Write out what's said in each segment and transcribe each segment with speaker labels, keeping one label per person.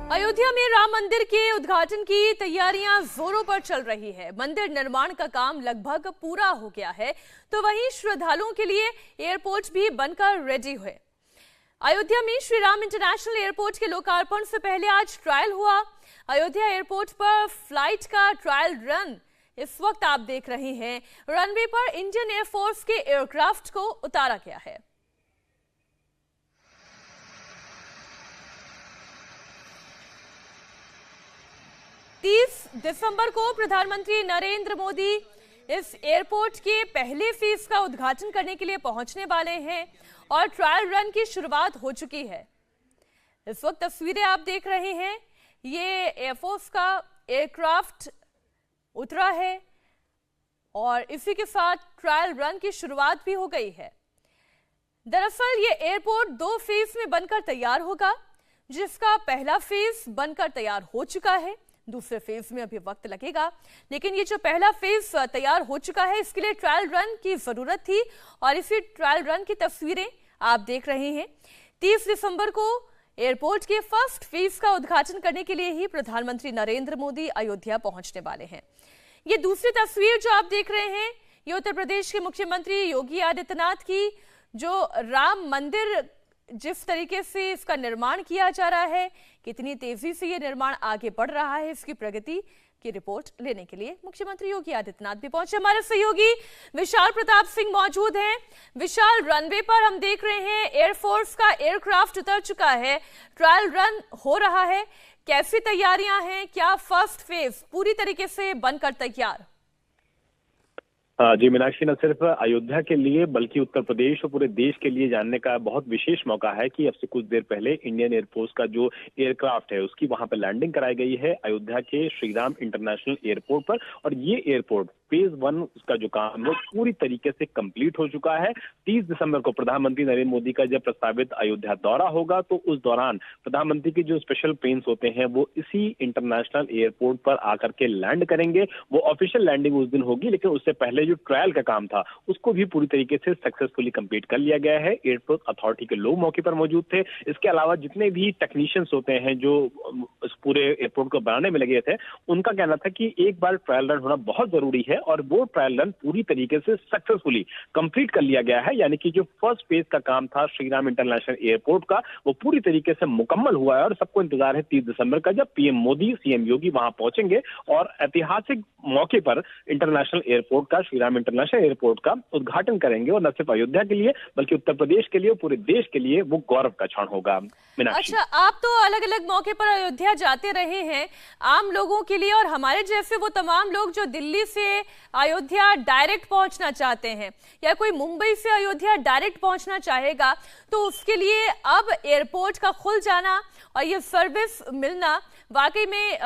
Speaker 1: अयोध्या में राम मंदिर के उद्घाटन की तैयारियां जोरों पर चल रही है। मंदिर निर्माण का काम लगभग पूरा हो गया है, तो वहीं श्रद्धालुओं के लिए एयरपोर्ट भी बनकर रेडी हुए। अयोध्या में श्री राम इंटरनेशनल एयरपोर्ट के लोकार्पण से पहले आज ट्रायल हुआ। अयोध्या एयरपोर्ट पर फ्लाइट का ट्रायल रन इस वक्त आप देख रहे हैं। रनवे पर इंडियन एयरफोर्स के एयरक्राफ्ट को उतारा गया है। 30 दिसंबर को प्रधानमंत्री नरेंद्र मोदी इस एयरपोर्ट के पहले फेज का उद्घाटन करने के लिए पहुंचने वाले हैं और ट्रायल रन की शुरुआत हो चुकी है। इस वक्त तस्वीरें आप देख रहे हैं, ये एयरफोर्स का एयरक्राफ्ट उतरा है और इसी के साथ ट्रायल रन की शुरुआत भी हो गई है। दरअसल ये एयरपोर्ट 2 फेज में बनकर तैयार होगा, जिसका पहला फेज बनकर तैयार हो चुका है। दूसरे फेज में अभी वक्त लगेगा, लेकिन ये जो पहला फेज तैयार हो चुका है, इसके लिए ट्रायल रन की जरूरत थी और इसी ट्रायल रन की तस्वीरें आप देख रहे हैं। 30 दिसंबर को एयरपोर्ट के फर्स्ट फेज का उद्घाटन करने के लिए ही प्रधानमंत्री नरेंद्र मोदी अयोध्या पहुंचने वाले हैं। ये दूसरी तस्वीर जो आप देख रहे हैं, ये उत्तर प्रदेश के मुख्यमंत्री योगी आदित्यनाथ की, जो राम मंदिर जिस तरीके से इसका निर्माण किया जा रहा है, कितनी तेजी से ये निर्माण आगे बढ़ रहा है, इसकी प्रगति की रिपोर्ट लेने के लिए मुख्यमंत्री योगी आदित्यनाथ भी पहुंचे। हमारे सहयोगी विशाल प्रताप सिंह मौजूद हैं। विशाल, रनवे पर हम देख रहे हैं एयरफोर्स का एयरक्राफ्ट उतर चुका है, ट्रायल रन हो रहा है। कैसी तैयारियां हैं? क्या फर्स्ट फेज पूरी तरीके से बनकर तैयार?
Speaker 2: जी मीनाक्षी, न सिर्फ अयोध्या के लिए बल्कि उत्तर प्रदेश और पूरे देश के लिए जानने का बहुत विशेष मौका है कि अब से कुछ देर पहले इंडियन एयरफोर्स का जो एयरक्राफ्ट है उसकी वहां पर लैंडिंग कराई गई है अयोध्या के श्री राम इंटरनेशनल एयरपोर्ट पर। और ये एयरपोर्ट फेज 1 उसका जो काम है पूरी तरीके से कंप्लीट हो चुका है। 30 दिसंबर को प्रधानमंत्री नरेंद्र मोदी का जब प्रस्तावित अयोध्या दौरा होगा, तो उस दौरान प्रधानमंत्री के जो स्पेशल प्लेन्स होते हैं वो इसी इंटरनेशनल एयरपोर्ट पर आकर के लैंड करेंगे। वो ऑफिशियल लैंडिंग उस दिन होगी, लेकिन उससे पहले जो ट्रायल का काम था उसको भी पूरी तरीके से सक्सेसफुली कंप्लीट कर लिया गया है। एयरपोर्ट अथॉरिटी के लोग मौके पर मौजूद थे। इसके अलावा जितने भी टेक्नीशियंस होते हैं जो इस पूरे एयरपोर्ट को बनाने में लगे थे, उनका कहना था कि एक बार ट्रायल रन होना बहुत जरूरी है और वो ट्रायल रन पूरी तरीके से सक्सेसफुली कंप्लीट कर लिया गया है। यानी कि जो फर्स्ट फेज का काम था श्री राम इंटरनेशनल एयरपोर्ट का, वो पूरी तरीके से मुकम्मल हुआ है और सबको इंतजार है 30 दिसंबर का, जब पीएम मोदी सीएम योगी वहां पहुंचेंगे और ऐतिहासिक मौके पर इंटरनेशनल एयरपोर्ट का, श्री राम इंटरनेशनल एयरपोर्ट का उद्घाटन करेंगे। और न सिर्फ अयोध्या के लिए बल्कि उत्तर प्रदेश के लिए, पूरे देश के लिए वो गौरव का क्षण होगा।
Speaker 1: अच्छा, आप तो अलग अलग मौके पर अयोध्या जाते रहे हैं। आम लोगों के लिए और हमारे जैसे वो तमाम लोग जो दिल्ली से अयोध्या डायरेक्ट पहुंचना चाहते हैं या कोई मुंबई से अयोध्या डायरेक्ट पहुंचना चाहेगा, तो उसके लिए अब एयरपोर्ट का खुल जाना और ये सर्विस मिलना वाकई में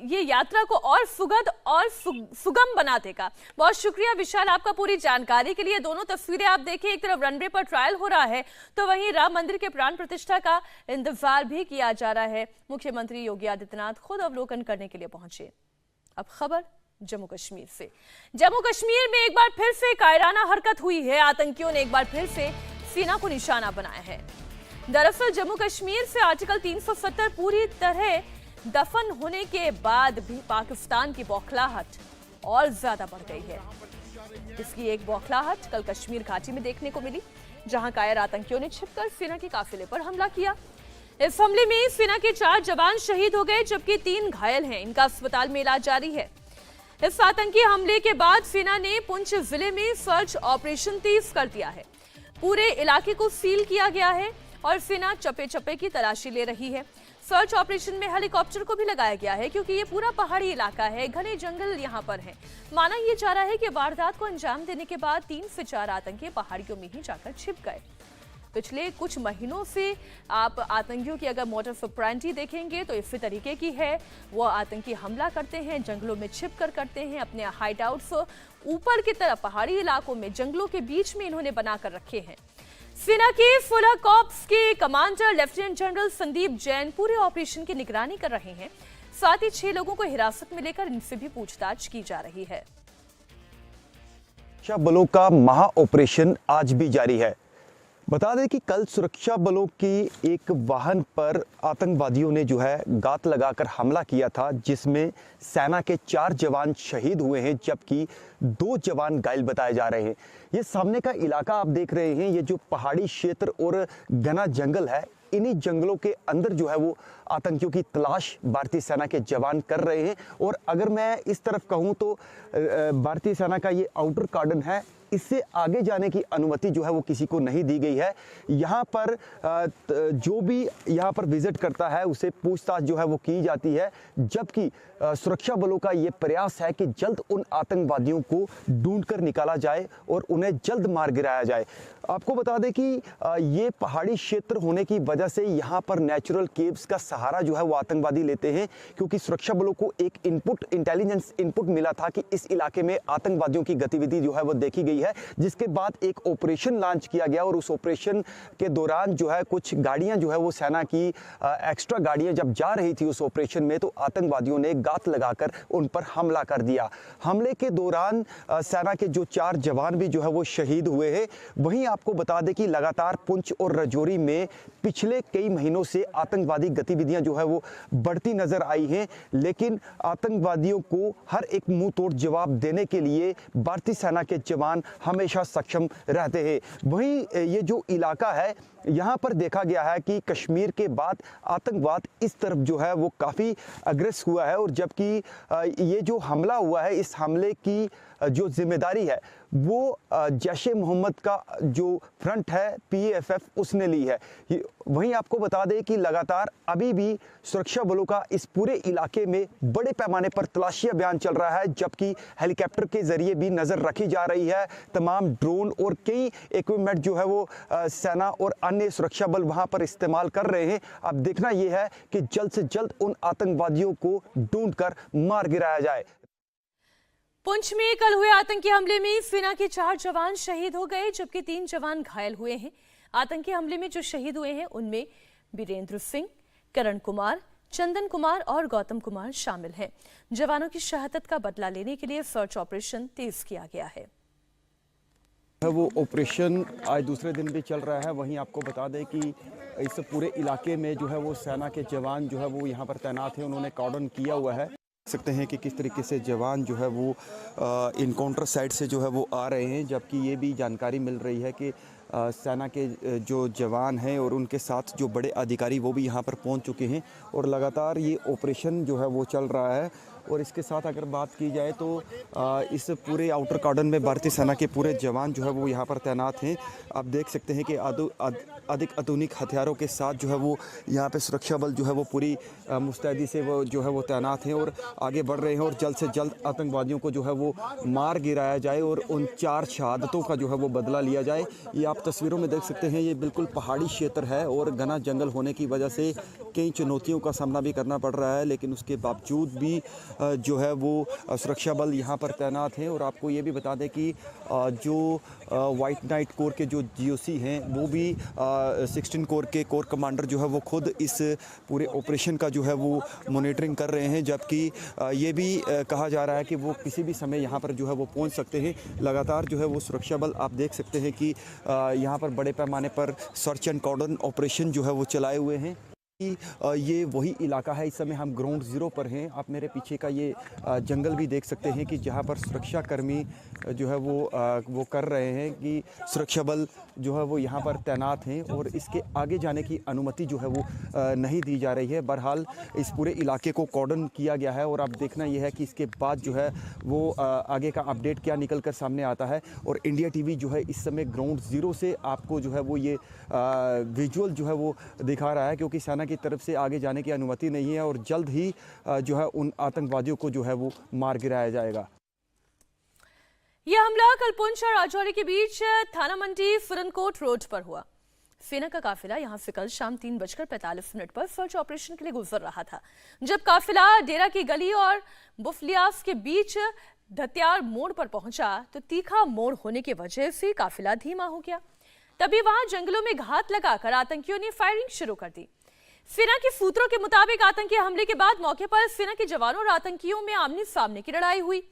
Speaker 1: ये यात्रा को और सुगम और सुगम बना देगा। बहुत शुक्रिया विशाल आपका पूरी जानकारी के लिए। दोनों तस्वीरें आप देखिए, एक तरफ रनवे पर ट्रायल हो रहा है तो वहीं राम मंदिर के प्राण प्रतिष्ठा का इंतजार भी किया जा रहा है। मुख्यमंत्री योगी आदित्यनाथ खुद अवलोकन करने के लिए पहुंचे। अब खबर जम्मू कश्मीर से। जम्मू कश्मीर में एक बार फिर से कायराना हरकत हुई है। आतंकियों ने एक बार फिर से सेना को निशाना बनाया है। दरअसल जम्मू कश्मीर से आर्टिकल 370 पूरी तरह दफन होने के बाद भी पाकिस्तान की बौखलाहट और ज्यादा बढ़ गई है। इसकी एक बौखलाहट कल कश्मीर घाटी में देखने को मिली, जहां कायर आतंकियों ने छिपकर सेना के काफिले पर हमला किया। इस हमले में सेना के 4 जवान शहीद हो गए, जबकि 3 घायल हैं। इनका अस्पताल में इलाज जारी है। इस आतंकी हमले के बाद सेना ने पुंछ जिले में सर्च ऑपरेशन तेज कर दिया है। पूरे इलाके को सील किया गया है और सेना चप्पे चप्पे की तलाशी ले रही है। सर्च ऑपरेशन में हेलीकॉप्टर को भी लगाया गया है, क्योंकि ये पूरा पहाड़ी इलाका है, घने जंगल यहाँ पर हैं। माना यह जा रहा है कि वारदात को अंजाम देने के बाद 3 से 4 आतंकी पहाड़ियों में ही जाकर छिप गए। पिछले कुछ महीनों से आप आतंकियों की अगर मोडस ऑपरेंडी देखेंगे तो इसी तरीके की है। वो आतंकी हमला करते हैं, जंगलों में छिप कर करते हैं, अपने हाइड आउट्स ऊपर की तरफ पहाड़ी इलाकों में जंगलों के बीच में इन्होंने बनाकर रखे हैं। सेना के 16 कॉर्प्स के commander lieutenant general Sandeep Jain पूरे ऑपरेशन की निगरानी कर रहे हैं। साथ ही 6 लोगों को हिरासत में लेकर इनसे भी पूछताछ की जा रही है।
Speaker 3: सुरक्षा बलों का महा ऑपरेशन आज भी जारी है। बता दें कि कल सुरक्षा बलों की एक वाहन पर आतंकवादियों ने जो है घात लगाकर हमला किया था, जिसमें सेना के 4 जवान शहीद हुए हैं जबकि 2 जवान घायल बताए जा रहे हैं। ये सामने का इलाका आप देख रहे हैं, ये जो पहाड़ी क्षेत्र और घना जंगल है, इन्हीं जंगलों के अंदर जो है वो आतंकियों की तलाश भारतीय सेना के जवान कर रहे हैं। और अगर मैं इस तरफ कहूं तो भारतीय सेना का ये आउटर कार्डन है, इससे आगे जाने की अनुमति जो है वो किसी को नहीं दी गई है। यहाँ पर जो भी यहाँ पर विजिट करता है उसे पूछताछ जो है वो की जाती है, जबकि सुरक्षा बलों का ये प्रयास है कि जल्द उन आतंकवादियों को ढूंढकर निकाला जाए और उन्हें जल्द मार गिराया जाए। आपको बता दें कि ये पहाड़ी क्षेत्र होने की वजह से यहाँ पर नेचुरल केव्स का सहारा जो है वो आतंकवादी लेते हैं, क्योंकि सुरक्षा बलों को एक इंटेलिजेंस इनपुट मिला था कि इस इलाके में आतंकवादियों की गतिविधि जो है वो देखी गई है, जिसके बाद एक ऑपरेशन लॉन्च किया गया। और उस ऑपरेशन के दौरान जो है कुछ गाड़ियां जो है वो सेना की एक्स्ट्रा गाड़ियां जब जा रही थी उस ऑपरेशन में, तो आतंकवादियों ने घात लगाकर उन पर हमला कर दिया। हमले के दौरान सेना के जो 4 जवान भी जो है वो शहीद हुए हैं। वहीं आपको बता दें कि लगातार पुंछ और राजौरी में पिछले कई महीनों से आतंकवादी गतिविधियां जो है वो बढ़ती नजर आई हैं, लेकिन आतंकवादियों को हर एक मुंह तोड़ जवाब देने के लिए भारतीय सेना के जवान हमेशा सक्षम रहते हैं। वहीं ये जो इलाका है, यहाँ पर देखा गया है कि कश्मीर के बाद आतंकवाद इस तरफ जो है वो काफ़ी अग्रेस हुआ है, और जबकि ये जो हमला हुआ है, इस हमले की जो जिम्मेदारी है वो जैश-ए मोहम्मद का जो फ्रंट है PAFF उसने ली है। वहीं आपको बता दें कि लगातार अभी भी सुरक्षा बलों का इस पूरे इलाके में बड़े पैमाने पर तलाशी अभियान चल रहा है, जबकि हेलीकॉप्टर के जरिए भी नज़र रखी जा रही है। तमाम ड्रोन और कई इक्विपमेंट जो है वो सेना और अन्य सुरक्षा बल वहां पर इस्तेमाल कर रहे हैं। अब देखना यह है कि जल्द से जल्द उन आतंकवादियों को ढूंढकर मार गिराया जाए।
Speaker 1: पुंछ में कल हुए आतंकी हमले में सेना के 4 जवान शहीद हो गए, जबकि 3 जवान घायल हुए हैं। आतंकी हमले में जो शहीद हुए हैं उनमें वीरेंद्र सिंह, करण कुमार, चंदन कुमार और गौतम कुमार शामिल हैं। जवानों की शहादत का बदला लेने के लिए सर्च ऑपरेशन तेज किया गया है।
Speaker 3: वो ऑपरेशन आज दूसरे दिन भी चल रहा है। वहीं आपको बता दें कि इस पूरे इलाके में जो है वो सेना के जवान जो है वो यहाँ पर तैनात हैं, उन्होंने कॉर्डन किया हुआ है। सकते हैं कि किस तरीके से जवान जो है वो इनकाउंटर साइड से जो है वो आ रहे हैं, जबकि ये भी जानकारी मिल रही है कि सेना के जो जवान हैं और उनके साथ जो बड़े अधिकारी वो भी यहाँ पर पहुँच चुके हैं, और लगातार ये ऑपरेशन जो है वो चल रहा है। और इसके साथ अगर बात की जाए तो इस पूरे आउटर कॉर्डन में भारतीय सेना के पूरे जवान जो है वो यहाँ पर तैनात हैं। आप देख सकते हैं कि अधिक आधुनिक हथियारों के साथ जो है वो यहाँ पे सुरक्षा बल जो है वो पूरी मुस्तैदी से वो जो है वो तैनात हैं और आगे बढ़ रहे हैं, और जल्द से जल्द आतंकवादियों को जो है वो मार गिराया जाए और उन 4 शहादतों का जो है वो बदला लिया जाए। ये आप तस्वीरों में देख सकते हैं, ये बिल्कुल पहाड़ी क्षेत्र है और घना जंगल होने की वजह से कई चुनौतियों का सामना भी करना पड़ रहा है, लेकिन उसके बावजूद भी जो है वो सुरक्षा बल यहाँ पर तैनात हैं। और आपको ये भी बता दें कि जो वाइट नाइट कोर के जो GOC हैं वो भी 16 कोर के कोर कमांडर जो है वो खुद इस पूरे ऑपरेशन का जो है वो मॉनिटरिंग कर रहे हैं, जबकि ये भी कहा जा रहा है कि वो किसी भी समय यहाँ पर जो है वो पहुँच सकते हैं। लगातार जो है वो सुरक्षा बल आप देख सकते हैं कि यहाँ पर बड़े पैमाने पर सर्च एंड कॉर्डन ऑपरेशन जो है वो चलाए हुए हैं। ये वही इलाका है, इस समय हम ग्राउंड ज़ीरो पर हैं। आप मेरे पीछे का ये जंगल भी देख सकते हैं कि जहाँ पर सुरक्षाकर्मी जो है वो कर रहे हैं कि सुरक्षा बल जो है वो यहाँ पर तैनात हैं और इसके आगे जाने की अनुमति जो है वो नहीं दी जा रही है। बहरहाल इस पूरे इलाके को कॉर्डन किया गया है और अब देखना यह है कि इसके बाद जो है वो आगे का अपडेट क्या निकल कर सामने आता है। और इंडिया TV जो है इस समय ग्राउंड ज़ीरो से आपको जो है वो ये विजुअल जो है वो दिखा रहा है, क्योंकि सेना की तरफ से आगे जाने की अनुमति नहीं है और जल्द ही जो है उन आतंकवादियों को जो है वो मार गिराया जाएगा।
Speaker 1: यह हमला कल पुंछ और राजौरी के बीच थाना मंडी फुरनकोट रोड पर हुआ। सेना का काफिला यहां से कल शाम 3:45 पर सर्च ऑपरेशन के लिए गुजर रहा था। जब काफिला डेरा की गली और बुफलियास के बीच धत्यार मोड़ पर पहुंचा तो तीखा मोड़ होने की वजह से काफिला धीमा हो गया। तभी वहां जंगलों में घात लगाकर आतंकियों ने फायरिंग शुरू कर दी। सेना के सूत्रों के मुताबिक आतंकी हमले के बाद मौके पर सेना के जवानों और आतंकियों में आमने सामने की लड़ाई हुई।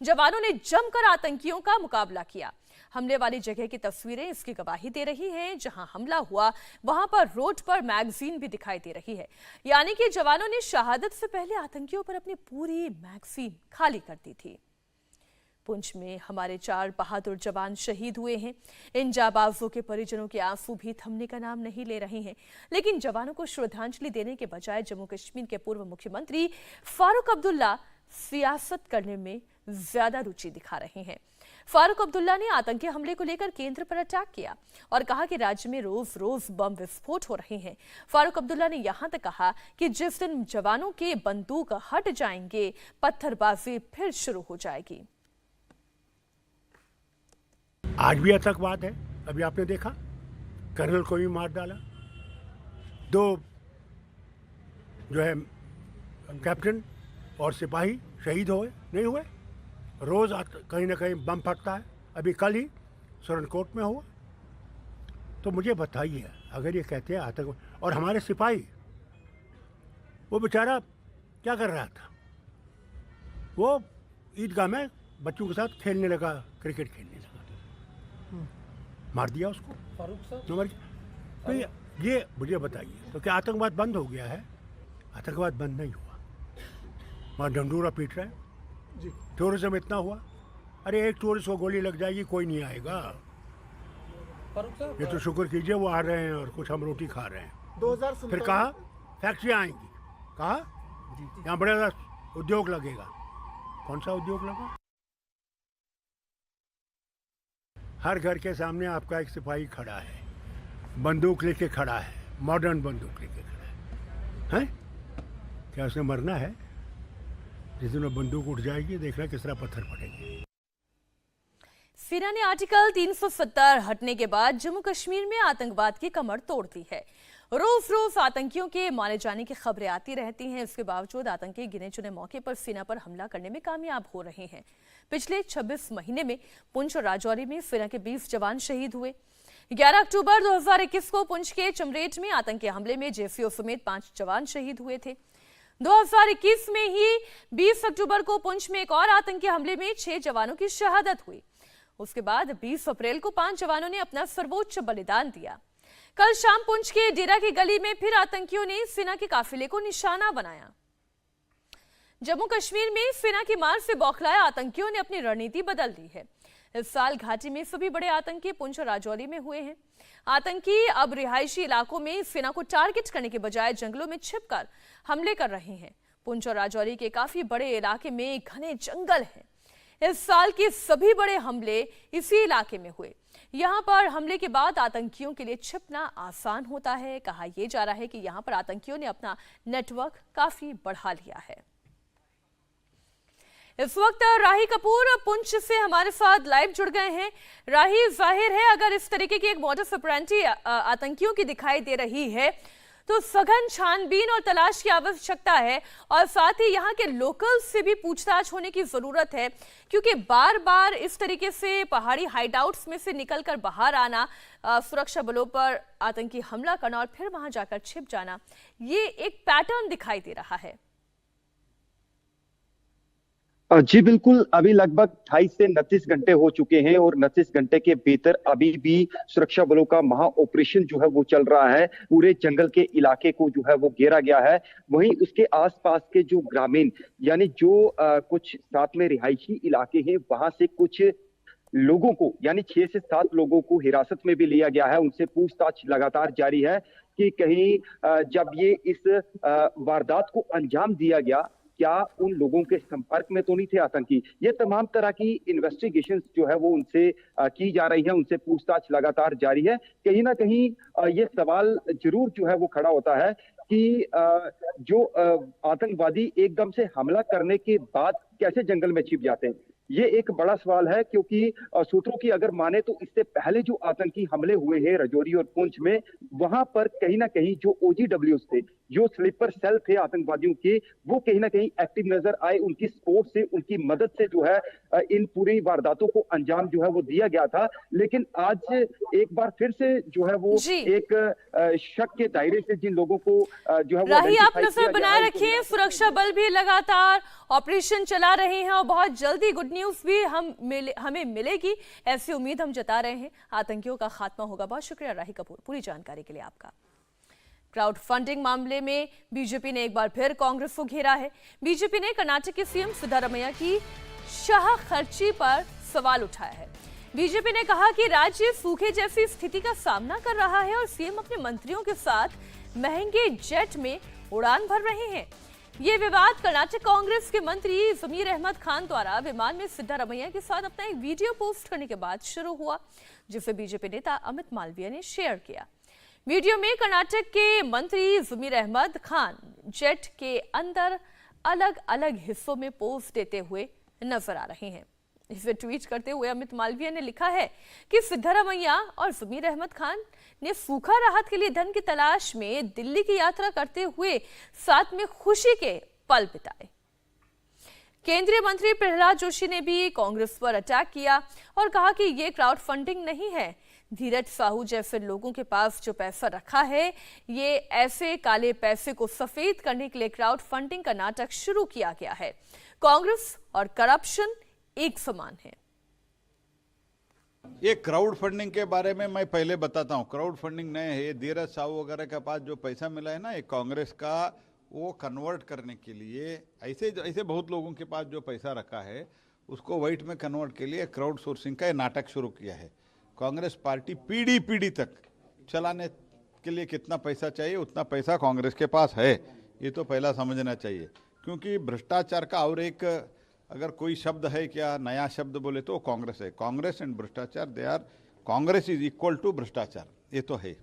Speaker 1: जवानों ने जमकर आतंकियों का मुकाबला किया। हमले वाली जगह की तस्वीरें इसकी गवाही दे रही हैं। जहां हमला हुआ वहां पर रोड पर मैगजीन भी दिखाई दे रही है, यानी कि जवानों ने शहादत से पहले आतंकियों पर अपनी पूरी मैगजीन खाली कर दी थी। पुंछ में हमारे 4 बहादुर जवान शहीद हुए हैं। इन जाबाजों के परिजनों के आंसू भी थमने का नाम नहीं ले रहे हैं, लेकिन जवानों को श्रद्धांजलि देने के बजाय जम्मू कश्मीर के पूर्व मुख्यमंत्री फारूक अब्दुल्ला सियासत करने में ज्यादा रुचि दिखा रहे हैं। फारूक अब्दुल्ला ने आतंकी हमले को लेकर केंद्र पर अटैक किया और कहा कि राज्य में रोज रोज बम विस्फोट हो रहे हैं। फारूक अब्दुल्ला ने यहां तक कहा कि जिस दिन जवानों के बंदूक हट जाएंगे, पत्थरबाजी फिर शुरू हो जाएगी।
Speaker 4: आज भी आतंकवाद है। अभी आपने देखा कर्नल को भी मार डाला, 2 जो है कैप्टन और सिपाही शहीद हुए, नहीं हुए। रोज कहीं ना कहीं बम फटता है। अभी कल ही सुरनकोट में हुआ। तो मुझे बताइए, अगर ये कहते हैं आतंकवाद, और हमारे सिपाही, वो बेचारा क्या कर रहा था? वो ईदगाह में बच्चों के साथ खेलने लगा, क्रिकेट खेलने लगा, मार दिया उसको फारूक साहब। तो ये मुझे बताइए, तो क्या आतंकवाद बंद हो गया है? आतंकवाद बंद नहीं हुआ। वहाँ डंडूरा पीट रहे हैं जी। टूरिज्म इतना हुआ, अरे एक टूरिस्ट को गोली लग जाएगी, कोई नहीं आएगा। ये तो शुक्र कीजिए वो आ रहे हैं और कुछ हम रोटी खा रहे हैं। फिर कहा फैक्ट्रियाँ आएंगी, कहा यहाँ बड़ा उद्योग लगेगा। कौन सा उद्योग लगा? हर घर के सामने आपका एक सिपाही खड़ा है, बंदूक लेके खड़ा है, मॉडर्न बंदूक लेके खड़ा है। क्या उसने मरना है? जिस दिन बंदूक उठ जाएगी, देखना किस तरह पत्थर पड़ेंगे।
Speaker 1: सेना ने आर्टिकल 370 हटने के बाद जम्मू कश्मीर में आतंकवाद की कमर तोड़ दी है। रोज रोज आतंकियों के मारे जाने की खबरें आती रहती हैं। इसके बावजूद आतंकी गिने चुने मौके पर सेना पर हमला करने में कामयाब हो रहे हैं। पिछले 26 महीने में पुंछ और राजौरी में सेना के 20 जवान शहीद हुए। 11 अक्टूबर 2021 को पुंछ के चमरेट में आतंकी हमले में जेसीओ समेत 5 जवान शहीद हुए थे। 2021 में ही 20 अक्टूबर को पुंछ में एक और आतंकी हमले में 6 जवानों की शहादत हुई। उसके बाद 20 अप्रैल को 5 जवानों ने अपना सर्वोच्च बलिदान दिया। कल शाम पुंछ के डेरा की गली में फिर आतंकियों ने सेना के काफिले को निशाना बनाया। जम्मू कश्मीर में सेना की मार से बौखलाए आतंकियों ने अपनी रणनीति बदल दी है। इस साल घाटी में सभी बड़े आतंकी पुंछ और राजौरी में हुए हैं। आतंकी अब रिहायशी इलाकों में सेना को टारगेट करने के बजाय जंगलों में छिपकर हमले कर रहे हैं। पुंछ और राजौरी के काफी बड़े इलाके में घने जंगल हैं। इस साल के सभी बड़े हमले इसी इलाके में हुए। यहां पर हमले के बाद आतंकियों के लिए छिपना आसान होता है। कहा यह जा रहा है कि यहां पर आतंकियों ने अपना नेटवर्क काफी बढ़ा लिया है। इस वक्त राही कपूर पुंछ से हमारे साथ लाइव जुड़ गए हैं। राही, जाहिर है अगर इस तरीके की एक मॉडस ऑपरेंडी आतंकियों की दिखाई दे रही है तो सघन छानबीन और तलाश की आवश्यकता है, और साथ ही यहाँ के लोकल से भी पूछताछ होने की जरूरत है, क्योंकि बार बार इस तरीके से पहाड़ी हाइडआउट्स में से निकलकर बाहर आना, सुरक्षा बलों पर आतंकी हमला करना और फिर वहां जाकर छिप जाना, ये एक पैटर्न दिखाई दे रहा है।
Speaker 3: जी बिल्कुल, अभी लगभग 28 से 29 घंटे हो चुके हैं और 29 घंटे के भीतर अभी भी सुरक्षा बलों का महा ऑपरेशन जो है वो चल रहा है। पूरे जंगल के इलाके को जो है वो घेरा गया है। वहीं उसके आसपास के जो ग्रामीण यानी जो कुछ साथ में रिहायशी इलाके हैं, वहां से कुछ लोगों को यानी 6 से 7 लोगों को हिरासत में भी लिया गया है। उनसे पूछताछ लगातार जारी है कि कहीं जब ये इस वारदात को अंजाम दिया गया, क्या उन लोगों के संपर्क में तो नहीं थे आतंकी। ये तमाम तरह की इन्वेस्टिगेशंस जो है वो उनसे की जा रही है, उनसे पूछताछ लगातार जारी है। कहीं ना कहीं ये सवाल जरूर जो है वो खड़ा होता है कि जो आतंकवादी एकदम से हमला करने के बाद कैसे जंगल में छिप जाते हैं। ये एक बड़ा सवाल है, क्योंकि सूत्रों की अगर माने तो इससे पहले जो आतंकी हमले हुए हैं राजौरी और पुंछ में, वहां पर कहीं ना कहीं जो OGWs थे जो स्लीपर सेल थे आतंकवादियों के, वो कहीं ना कहीं एक्टिव नजर आए। उनकी सपोर्ट से, उनकी मदद से जो है इन पूरी वारदातों को अंजाम जो है वो दिया गया था। लेकिन आज एक बार फिर से जो है वो एक शक के दायरे से जिन लोगों को जो है वो
Speaker 1: राही, आप नजर बनाए रखिए, सुरक्षा बल भी लगातार ऑपरेशन चला रहे हैं और बहुत जल्दी गुड न्यूज भी हमें मिलेगी, ऐसी उम्मीद हम जता रहे हैं। आतंकियों का खात्मा होगा। बहुत शुक्रिया राही कपूर पूरी जानकारी के लिए आपका। क्राउड फंडिंग मामले में बीजेपी ने एक बार फिर कांग्रेस को घेरा है। बीजेपी ने कर्नाटक के सीएम सिद्धारमैया की शाह खर्ची पर सवाल उठाया है। बीजेपी ने कहा कि राज्य सूखे जैसी स्थिति का सामना कर रहा है और सीएम अपने मंत्रियों के साथ महंगे जेट में उड़ान भर रहे हैं। ये विवाद कर्नाटक कांग्रेस के मंत्री जमीर अहमद खान द्वारा विमान में सिद्धारमैया के साथ अपना एक वीडियो पोस्ट करने के बाद शुरू हुआ, जिसे बीजेपी नेता अमित मालवीय ने शेयर किया। वीडियो में कर्नाटक के मंत्री जमीर अहमद खान जेट के अंदर अलग अलग हिस्सों में पोज देते हुए नजर आ रहे हैं। इसे ट्वीट करते हुए अमित मालवीय ने लिखा है कि सिद्धारमैया और जमीर अहमद खान ने सूखा राहत के लिए धन की तलाश में दिल्ली की यात्रा करते हुए साथ में खुशी के पल बिताए। केंद्रीय मंत्री प्रहलाद जोशी ने भी कांग्रेस पर अटैक किया और कहा कि ये क्राउड फंडिंग नहीं है। धीरज साहू जैसे लोगों के पास जो पैसा रखा है, ये ऐसे काले पैसे को सफेद करने के लिए क्राउड फंडिंग का नाटक शुरू किया गया है। कांग्रेस और करप्शन एक समान है।
Speaker 5: ये क्राउड फंडिंग के बारे में मैं पहले बताता हूँ। क्राउड फंडिंग नहीं है, धीरज साहू वगैरह के पास जो पैसा मिला है ना, ये कांग्रेस का, वो कन्वर्ट करने के लिए, ऐसे बहुत लोगों के पास जो पैसा रखा है उसको वाइट में कन्वर्ट के लिए क्राउड सोर्सिंग का ये नाटक शुरू किया है। कांग्रेस पार्टी पीढ़ी तक चलाने के लिए कितना पैसा चाहिए उतना पैसा कांग्रेस के पास है, ये तो पहला समझना चाहिए। क्योंकि भ्रष्टाचार का और एक अगर कोई शब्द है क्या, नया शब्द बोले तो कांग्रेस है। कांग्रेस एंड भ्रष्टाचार, they are, Congress is equal to भ्रष्टाचार, ये तो है।